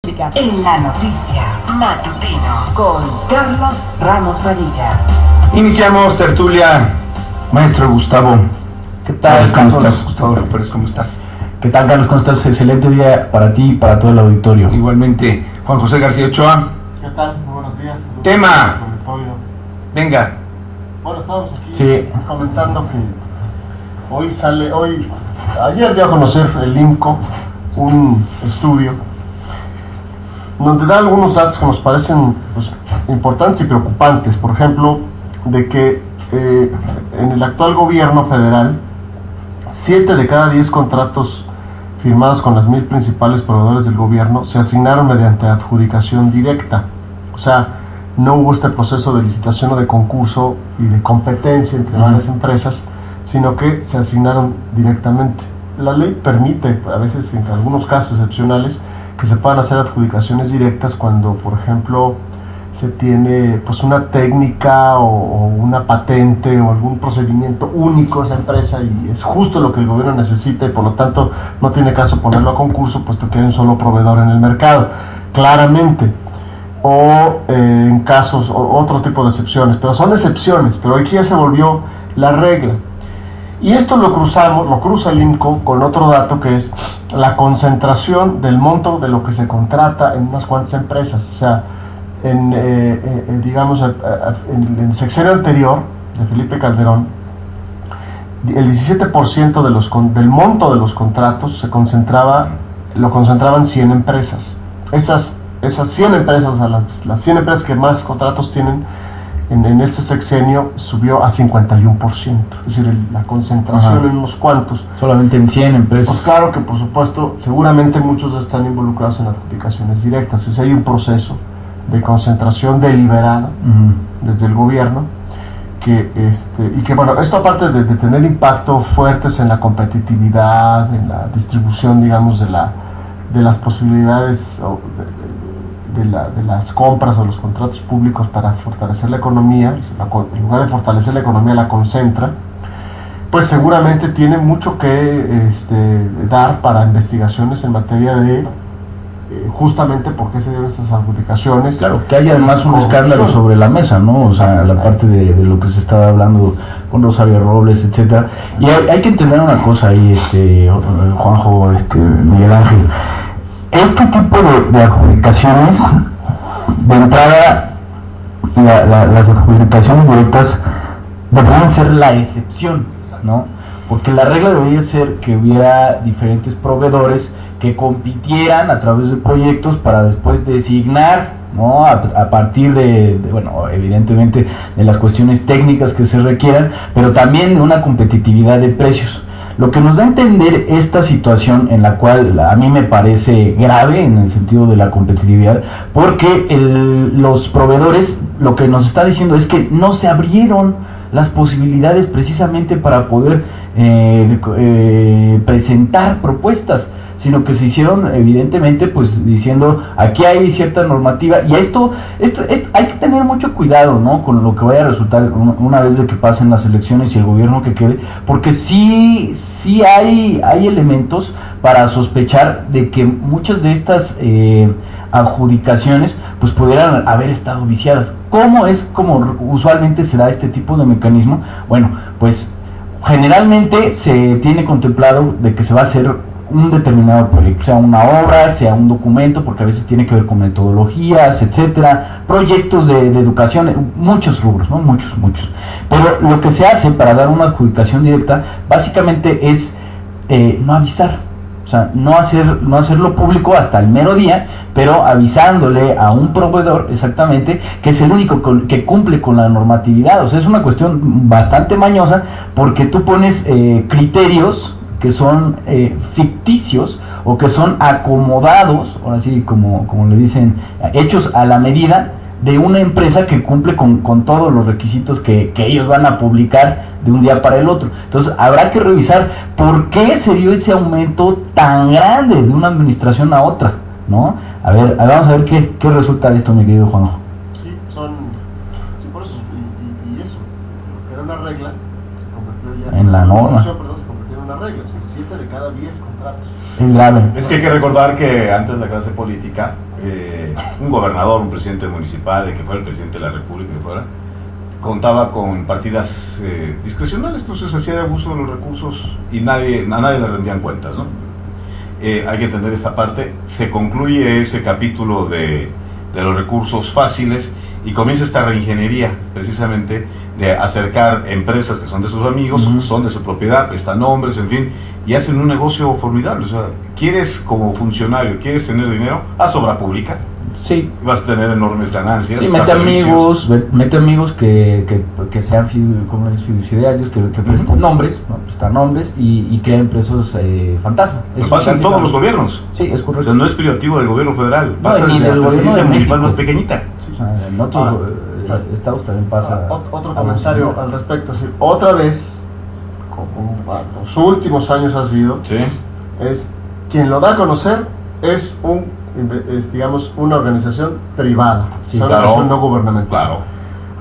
En la noticia matutino con Carlos Ramos Padilla. Iniciamos tertulia. Maestro Gustavo, ¿qué tal, ¿cómo estás? Gustavo López, ¿cómo estás? ¿Qué tal, Carlos? ¿Cómo estás? Excelente día para ti y para todo el auditorio. Igualmente, Juan José García Ochoa. ¿Qué tal? Muy buenos días. Tema. Venga. Bueno, estábamos aquí Sí. comentando que ayer dio a conocer el INCO un estudio donde da algunos datos que nos parecen importantes y preocupantes. Por ejemplo, de que en el actual gobierno federal 7 de cada 10 contratos firmados con las 1000 principales proveedores del gobierno se asignaron mediante adjudicación directa. O sea, no hubo este proceso de licitación o de concurso y de competencia entre varias empresas, sino que se asignaron directamente. La ley permite, a veces en algunos casos excepcionales, que se puedan hacer adjudicaciones directas cuando, por ejemplo, se tiene una técnica o una patente o algún procedimiento único de esa empresa y es justo lo que el gobierno necesita y por lo tanto no tiene caso ponerlo a concurso puesto que hay un solo proveedor en el mercado, claramente. O en casos, otro tipo de excepciones, pero son excepciones, pero aquí ya se volvió la regla. Y esto lo cruza el INCO con otro dato que es la concentración del monto de lo que se contrata en unas cuantas empresas. O sea, en el sexenio anterior de Felipe Calderón, el 17% del monto de los contratos lo concentraban 100 empresas. Esas 100 empresas, o sea, las 100 empresas que más contratos tienen en este sexenio subió a 51%, es decir, la concentración en unos cuantos. Solamente en 100 empresas. Pues claro que por supuesto, seguramente muchos están involucrados en adjudicaciones directas, es decir, hay un proceso de concentración deliberada desde el gobierno, y que bueno, esto aparte de tener impactos fuertes en la competitividad, en la distribución, digamos, de las posibilidades de las compras o los contratos públicos para fortalecer la economía, en lugar de fortalecer la economía la concentra, pues seguramente tiene mucho que dar para investigaciones en materia de justamente por qué se deben esas adjudicaciones. Claro, que haya además un escándalo sobre la mesa, ¿no? O sea, la parte de lo que se estaba hablando con Rosario Robles, etcétera. Y hay que entender una cosa ahí, Juanjo, Miguel Ángel. Este tipo de adjudicaciones, de entrada, las adjudicaciones directas deberían ser la excepción, ¿no? Porque la regla debería ser que hubiera diferentes proveedores que compitieran a través de proyectos para después designar, ¿no? A partir bueno, evidentemente de las cuestiones técnicas que se requieran, pero también de una competitividad de precios. Lo que nos da a entender esta situación, en la cual a mí me parece grave en el sentido de la competitividad, porque los proveedores lo que nos está diciendo es que no se abrieron las posibilidades precisamente para poder presentar propuestas, sino que se hicieron evidentemente pues diciendo aquí hay cierta normativa y esto hay que tener mucho cuidado, ¿no? Con lo que vaya a resultar una vez de que pasen las elecciones y el gobierno que quede, porque sí hay elementos para sospechar de que muchas de estas adjudicaciones pues pudieran haber estado viciadas. ¿Cómo es como usualmente se da este tipo de mecanismo? Bueno, pues generalmente se tiene contemplado de que se va a hacer un determinado proyecto, sea una obra, sea un documento, porque a veces tiene que ver con metodologías, etcétera, proyectos de educación, muchos rubros, ¿no? Muchos. Pero lo que se hace para dar una adjudicación directa, básicamente es no avisar, o sea, no hacerlo público hasta el mero día, pero avisándole a un proveedor exactamente que es el único que cumple con la normatividad. O sea, es una cuestión bastante mañosa, porque tú pones criterios que son ficticios o que son acomodados, ahora sí como le dicen, hechos a la medida de una empresa que cumple con todos los requisitos que ellos van a publicar de un día para el otro. Entonces habrá que revisar por qué se dio ese aumento tan grande de una administración a otra, ¿no? A ver, vamos a ver qué resulta de esto, mi querido Juanjo. Sí, por eso, y eso, lo que era una regla, se convirtió ya en la norma. Una regla, son 7 de cada 10 contratos. es grave. Es que hay que recordar que antes de la clase política, un gobernador, un presidente municipal, el que fuera el presidente de la República, que fuera, contaba con partidas discrecionales, entonces hacía abuso de los recursos y a nadie le rendían cuentas, ¿no? Hay que entender esta parte. Se concluye ese capítulo de los recursos fáciles y comienza esta reingeniería, precisamente, de acercar empresas que son de sus amigos, son de su propiedad, prestan nombres, en fin, y hacen un negocio formidable. O sea, quieres como funcionario, quieres tener dinero, haz obra pública. Sí. Vas a tener enormes ganancias. Sí, mete amigos que sean fiduciarios, que presten nombres, ¿no? Prestar nombres y crean empresas fantasma. Lo pasa en todos los gobiernos. Sí, es correcto. O sea, no es privativo del gobierno federal, No, pasa ni desde del la gobierno presidencia de municipal México. más pequeñita. O sea, en otros estados también pasa. Otro comentario al respecto. Sí, otra vez, como los últimos años ha sido, Sí. es quien lo da a conocer es digamos, una organización privada, Sí, una claro. organización no gubernamental. Claro.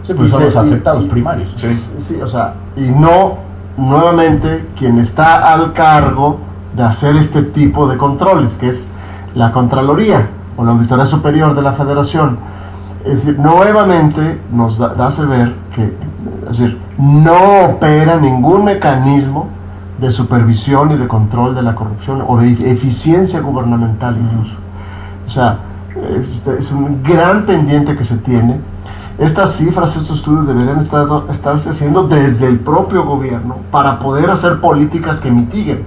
Sí, pues Y son se- los afectados y- primarios. Sí. Sí, o sea, y no, nuevamente, quien está al cargo de hacer este tipo de controles, que es la Contraloría o la Auditoría Superior de la Federación. Es decir, nuevamente nos hace ver que, es decir, no opera ningún mecanismo de supervisión y de control de la corrupción o de eficiencia gubernamental incluso. O sea, es un gran pendiente que se tiene. Estas cifras, estos estudios deberían estarse haciendo desde el propio gobierno para poder hacer políticas que mitiguen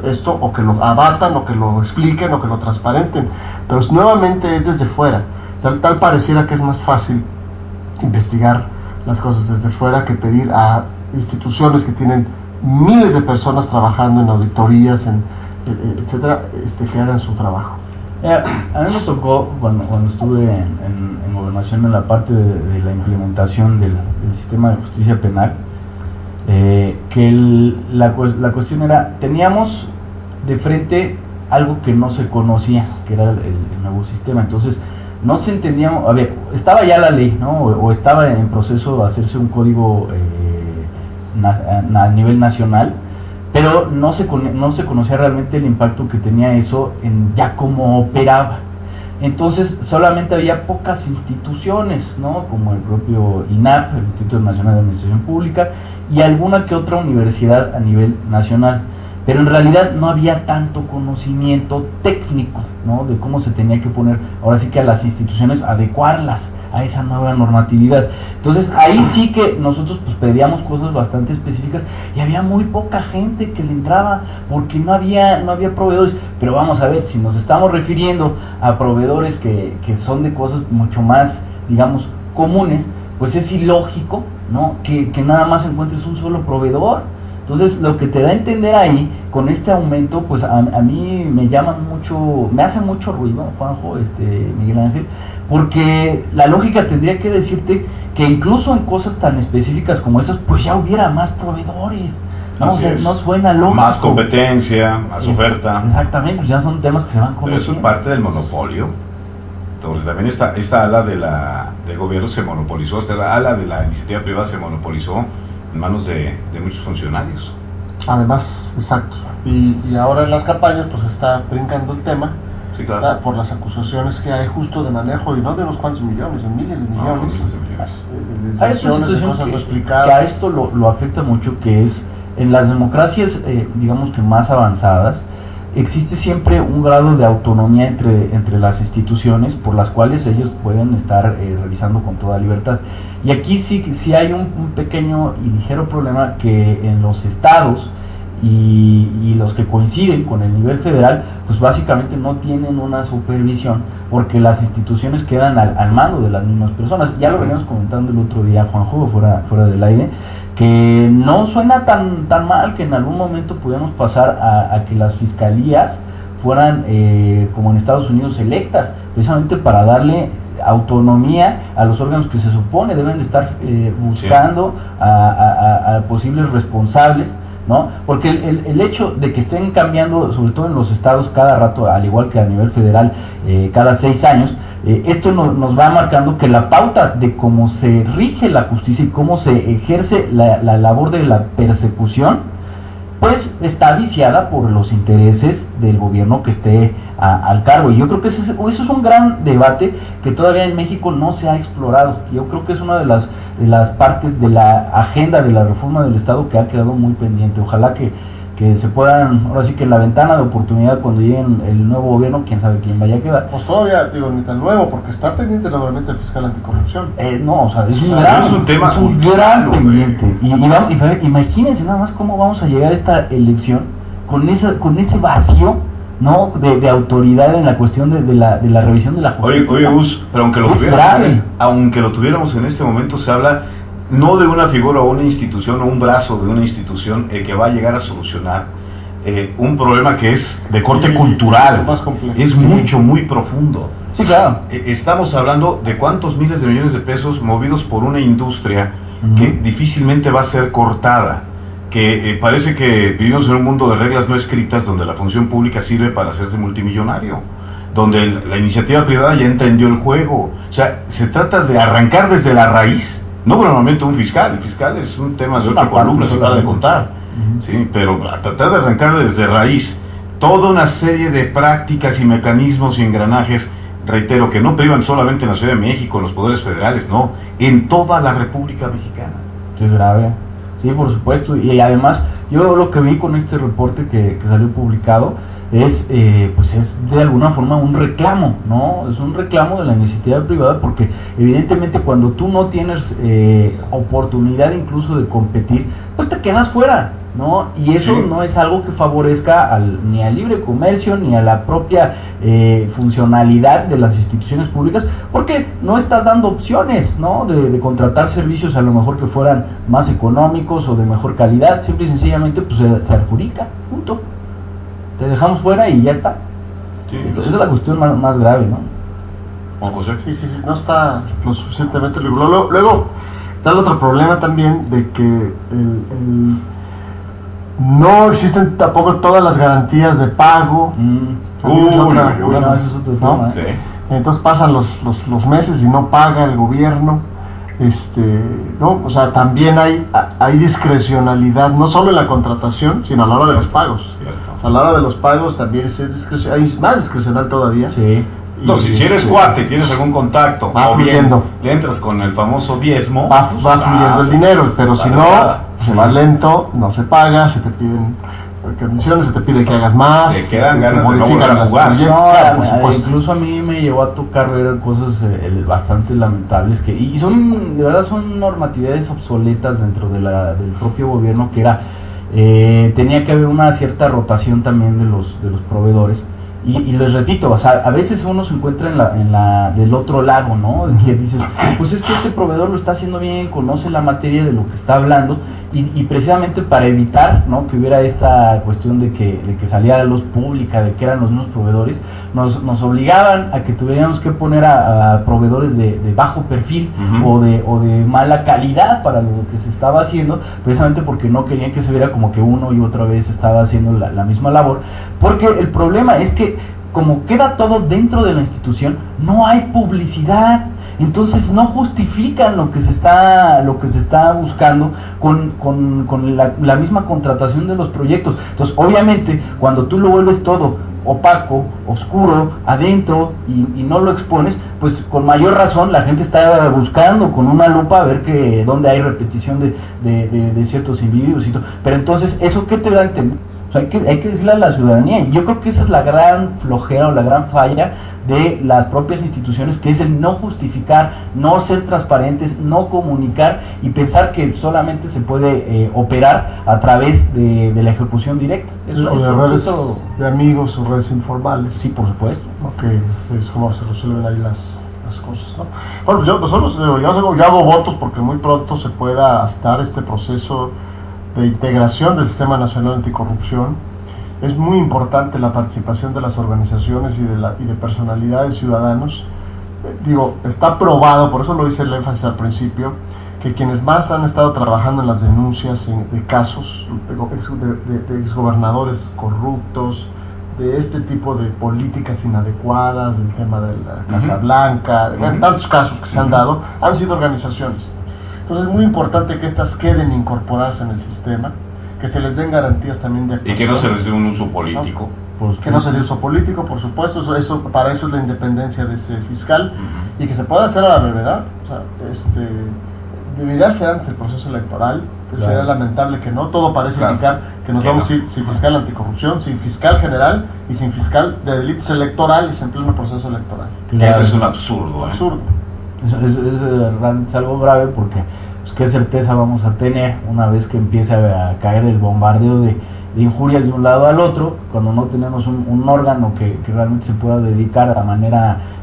esto o que lo abatan o que lo expliquen o que lo transparenten, pero nuevamente es desde fuera. Tal pareciera que es más fácil investigar las cosas desde fuera que pedir a instituciones que tienen miles de personas trabajando en auditorías, etcétera, que hagan su trabajo. A mí me tocó, cuando estuve en gobernación, en la parte de la implementación del sistema de justicia penal, que la cuestión era, teníamos de frente algo que no se conocía, que era el nuevo sistema. Entonces no se entendía, a ver, estaba ya la ley, ¿no? O estaba en proceso de hacerse un código a nivel nacional, pero no se conocía realmente el impacto que tenía eso en ya cómo operaba. Entonces solamente había pocas instituciones, ¿no? Como el propio INAP, el Instituto Nacional de Administración Pública, y alguna que otra universidad a nivel nacional, pero en realidad no había tanto conocimiento técnico, ¿no? De cómo se tenía que poner, ahora sí que a las instituciones, adecuarlas a esa nueva normatividad. Entonces ahí sí que nosotros pues pedíamos cosas bastante específicas y había muy poca gente que le entraba porque no había proveedores. Pero vamos a ver, si nos estamos refiriendo a proveedores que son de cosas mucho más, digamos, comunes, pues es ilógico, ¿no? Que nada más encuentres un solo proveedor. Entonces lo que te da a entender ahí con este aumento, pues a mí me hace mucho ruido, Juanjo, Miguel Ángel, porque la lógica tendría que decirte que incluso en cosas tan específicas como esas, pues ya hubiera más proveedores, ¿no? O sea, no suena lógico. Más competencia, más oferta. Exactamente, pues ya son temas que se van Pero conociendo. eso es parte del monopolio. Entonces, también esta ala del gobierno se monopolizó, esta ala de la iniciativa privada se monopolizó en manos de muchos funcionarios. Además, exacto. Y ahora en las campañas pues está brincando el tema, Sí, claro. por las acusaciones que hay justo de manejo, y no de unos cuantos millones, de miles de millones, miles de millones. de Hay otra decisiones, de situación cosas no que explicadas. a esto lo afecta mucho, que es en las democracias, digamos que más avanzadas, existe siempre un grado de autonomía entre las instituciones por las cuales ellos pueden estar realizando con toda libertad. Y aquí sí hay un pequeño y ligero problema, que en los estados y los que coinciden con el nivel federal, pues básicamente no tienen una supervisión, porque las instituciones quedan al mando de las mismas personas. Ya lo veníamos comentando el otro día, Juanjo, fuera del aire, que no suena tan mal que en algún momento pudiéramos pasar a que las fiscalías fueran como en Estados Unidos electas, precisamente para darle autonomía a los órganos que se supone deben de estar buscando a posibles responsables, ¿no? Porque el hecho de que estén cambiando, sobre todo en los estados cada rato, al igual que a nivel federal, cada 6 años, esto nos va marcando que la pauta de cómo se rige la justicia y cómo se ejerce la labor de la persecución pues está viciada por los intereses del gobierno que esté al cargo. Y yo creo que eso es un gran debate que todavía en México no se ha explorado. Yo creo que es una de las partes de la agenda de la reforma del Estado que ha quedado muy pendiente. Ojalá que se puedan, ahora sí que en la ventana de oportunidad cuando llegue el nuevo gobierno, quién sabe quién vaya a quedar. Pues todavía, digo, ni tan nuevo, porque está pendiente laboralmente el fiscal anticorrupción. No, o sea, es un tema gran pendiente. Imagínense nada más cómo vamos a llegar a esta elección con ese vacío, ¿no? de autoridad en la cuestión de la revisión de la justicia. Oye, Gus, pero aunque lo tuviéramos en este momento, se habla no de una figura o una institución o un brazo de una institución que va a llegar a solucionar un problema que es de corte cultural, más complejo. Es mucho, muy profundo. Sí, claro. Estamos hablando de cuántos miles de millones de pesos movidos por una industria que difícilmente va a ser cortada, que parece que vivimos en un mundo de reglas no escritas donde la función pública sirve para hacerse multimillonario, donde la iniciativa privada ya entendió el juego. O sea, se trata de arrancar desde la raíz. No normalmente un fiscal, el fiscal es un tema de otra columna, se para de contar, sí, pero a tratar de arrancar desde raíz toda una serie de prácticas y mecanismos y engranajes, reitero, que no privan solamente en la Ciudad de México, en los poderes federales, no, en toda la República Mexicana. Es grave, sí, por supuesto, y además yo lo que vi con este reporte que salió publicado es de alguna forma un reclamo, ¿no? Es un reclamo de la iniciativa privada, porque evidentemente cuando tú no tienes oportunidad incluso de competir, pues te quedas fuera, ¿no? Y eso no es algo que favorezca ni al libre comercio, ni a la propia funcionalidad de las instituciones públicas, porque no estás dando opciones, ¿no? De contratar servicios a lo mejor que fueran más económicos o de mejor calidad. Simple y sencillamente pues se adjudica, punto. Te dejamos fuera y ya está. Sí. Esa es la cuestión más grave, ¿no? Juan José. Sí, no está lo suficientemente regulado. Luego está el otro problema también de que no existen tampoco todas las garantías de pago. Bueno, eso es otro tema, Sí. Entonces pasan los meses y no paga el gobierno. ¿No? O sea, también hay discrecionalidad, no solo en la contratación, sino a la hora de los pagos. O sea, a la hora de los pagos también hay más discrecional todavía. Sí. No, si eres cuate, tienes algún contacto, va fluyendo. Le entras con el famoso diezmo, Va fluyendo el dinero, pero si no, se va lento, no se paga, se te piden condiciones, se te pide que hagas más, te quedan ganas de no modifican volver a las jugar. proyectos, por supuesto. Incluso a mí me llevó a tocar ver cosas bastante lamentables y de verdad son normatividades obsoletas dentro del propio gobierno, que era tenía que haber una cierta rotación también de los proveedores. Y les repito, o sea, a veces uno se encuentra en la del otro lado, ¿no? Que dices, pues es que este proveedor lo está haciendo bien, conoce la materia de lo que está hablando, y precisamente para evitar, ¿no?, que hubiera esta cuestión de que saliera a la luz pública, de que eran los mismos proveedores, nos obligaban a que tuviéramos que poner a proveedores de bajo perfil o de mala calidad para lo que se estaba haciendo, precisamente porque no querían que se viera como que uno y otra vez estaba haciendo la misma labor, porque el problema es que como queda todo dentro de la institución, no hay publicidad. Entonces no justifican lo que se está buscando con la misma contratación de los proyectos. Entonces obviamente cuando tú lo vuelves todo opaco, oscuro, adentro y no lo expones, pues con mayor razón la gente está buscando con una lupa a ver dónde hay repetición de ciertos individuos y todo. Pero entonces, ¿eso qué te da a entender? O sea, hay que decirle a la ciudadanía, y yo creo que esa es la gran flojera o la gran falla de las propias instituciones, que es el no justificar, no ser transparentes, no comunicar y pensar que solamente se puede operar a través de la ejecución directa. O de redes de amigos o redes informales. Sí, por supuesto. Es como se resuelven ahí las cosas, ¿no? Bueno, yo hago votos porque muy pronto se pueda estar este proceso de integración del Sistema Nacional Anticorrupción. Es muy importante la participación de las organizaciones y de personalidades ciudadanos. Está probado, por eso lo hice el énfasis al principio, que quienes más han estado trabajando en las denuncias de casos de exgobernadores corruptos, de este tipo de políticas inadecuadas, del tema de la Casa Blanca, tantos casos que se han dado, han sido organizaciones. Entonces es muy importante que estas queden incorporadas en el sistema, que se les den garantías también de Y actuación. que no se les dé un uso político. Pues, Que no se dé uso político, por supuesto, para eso es la independencia de ese fiscal, y que se pueda hacer a la brevedad. O sea, debería ser antes del proceso electoral, que Claro. sería lamentable que no, todo parece Claro. indicar que nos Que vamos no. sin fiscal anticorrupción, sin fiscal general y sin fiscal de delitos electorales en pleno proceso electoral. claro. Eso es un absurdo. Absurdo. Es algo grave porque pues, qué certeza vamos a tener una vez que empiece a caer el bombardeo de injurias de un lado al otro, cuando no tenemos un órgano que realmente se pueda dedicar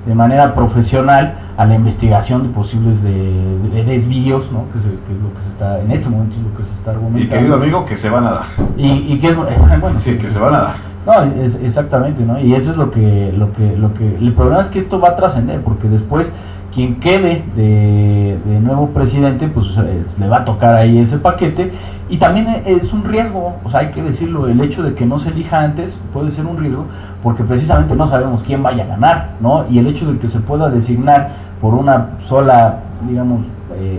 de manera profesional a la investigación de posibles de desvíos, ¿no? que es lo que se está, en este momento es lo que se está Y argumentando. querido amigo, que se van a dar. Y que es bueno, Sí, que se van a dar. no, exactamente, ¿no? Y eso es lo que el problema es que esto va a trascender, porque después quien quede de nuevo presidente, pues le va a tocar ahí ese paquete, y también es un riesgo, o sea, hay que decirlo, el hecho de que no se elija antes puede ser un riesgo, porque precisamente no sabemos quién vaya a ganar, ¿no? Y el hecho de que se pueda designar por una sola, digamos,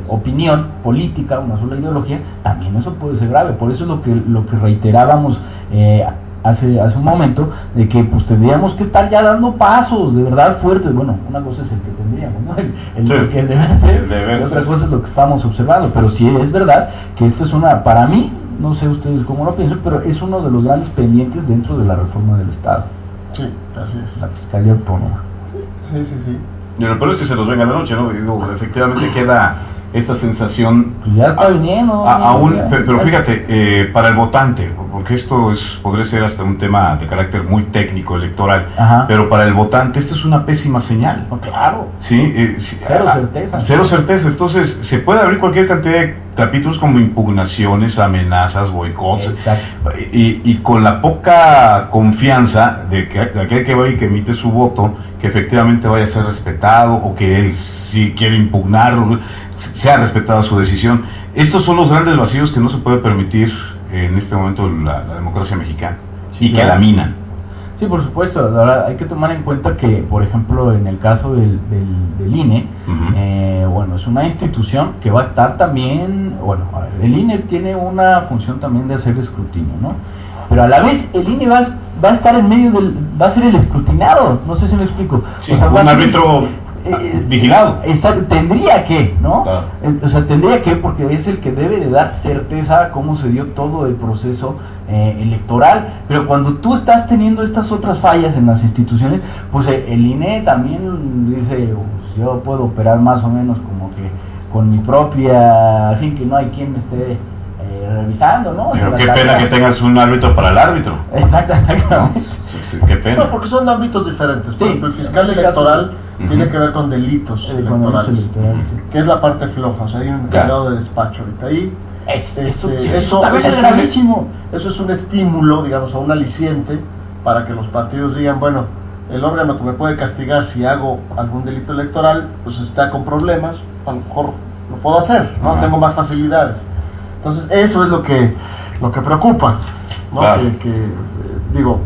opinión política, una sola ideología, también eso puede ser grave. Por eso es lo que reiterábamos hace un momento, de que pues tendríamos que estar ya dando pasos de verdad fuertes. Bueno, una cosa es el que tendríamos, ¿no? El deber ser, El deber y otra ser. cosa es lo que estamos observando, pero sí es verdad que esto es para mí, no sé ustedes cómo lo piensan, pero es uno de los grandes pendientes dentro de la reforma del Estado, Sí, así es. la Fiscalía Autónoma. Sí. Y lo peor es que se nos venga la noche, ¿no? Digo, efectivamente queda esta sensación. Pues ya está viniendo. Aún, ya. pero fíjate, para el votante, porque esto podría ser hasta un tema de carácter muy técnico, electoral, Ajá. pero para el votante esto es una pésima señal. No, claro. Sí, Cero certeza. Cero certeza. Entonces, se puede abrir cualquier cantidad de capítulos como impugnaciones, amenazas, boicots, Exacto. y con la poca confianza de que aquel que va y que emite su voto, que efectivamente vaya a ser respetado, o que él, si quiere impugnar, sea respetada su decisión. Estos son los grandes vacíos que no se puede permitir en este momento la democracia mexicana, Sí, y que claro. la minan. Sí, por supuesto. Ahora hay que tomar en cuenta que, por ejemplo, en el caso del INE, Ujú. bueno, es una institución que va a estar también, bueno, a ver, el INE tiene una función también de hacer escrutinio, ¿no? Pero a la vez el INE va a estar en medio va a ser el escrutinado, no sé si me explico. Sí, O sea, va un a ser- árbitro vigilado. Exacto, tendría que, ¿no? Claro. O sea, tendría que, porque es el que debe de dar certeza a cómo se dio todo el proceso electoral. Pero cuando tú estás teniendo estas otras fallas en las instituciones, pues el INE también dice, pues, yo puedo operar más o menos como que con mi propia, así que no hay quien me esté revisando, ¿no? Pero La qué tarea- pena que tengas un árbitro para el árbitro. Exactamente. Sí, qué pena. No, porque son ámbitos diferentes. Por Sí, ejemplo, el fiscal en este electoral Ujú. tiene que ver con delitos Con el electorales, electoral, sí. que es la parte floja. O sea, hay un Claro. encargado de despacho ahorita ahí. Eso también es gravísimo. Eso es un estímulo, digamos, o un aliciente para que los partidos digan, bueno, el órgano que me puede castigar si hago algún delito electoral, pues está con problemas, a lo mejor lo puedo hacer, ¿no? Ajá. Tengo más facilidades. Entonces, eso es lo que preocupa, ¿no? Claro. Digo,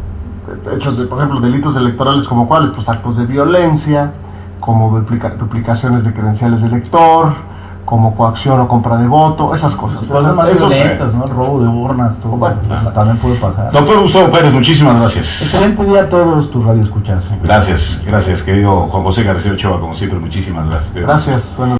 hechos de, por ejemplo, delitos electorales como cuáles, pues actos de violencia, como duplicaciones de credenciales de elector, como coacción o compra de voto, esas cosas. Cosas más Esos- violentas, ¿no? El robo de urnas, todo. Bueno, eso exacto. también puede pasar. Doctor Gustavo Pérez, muchísimas gracias. Excelente día a todos tus radioescuchas. Gracias, querido Juan José García Ochoa, como siempre, muchísimas gracias. Gracias. Bueno.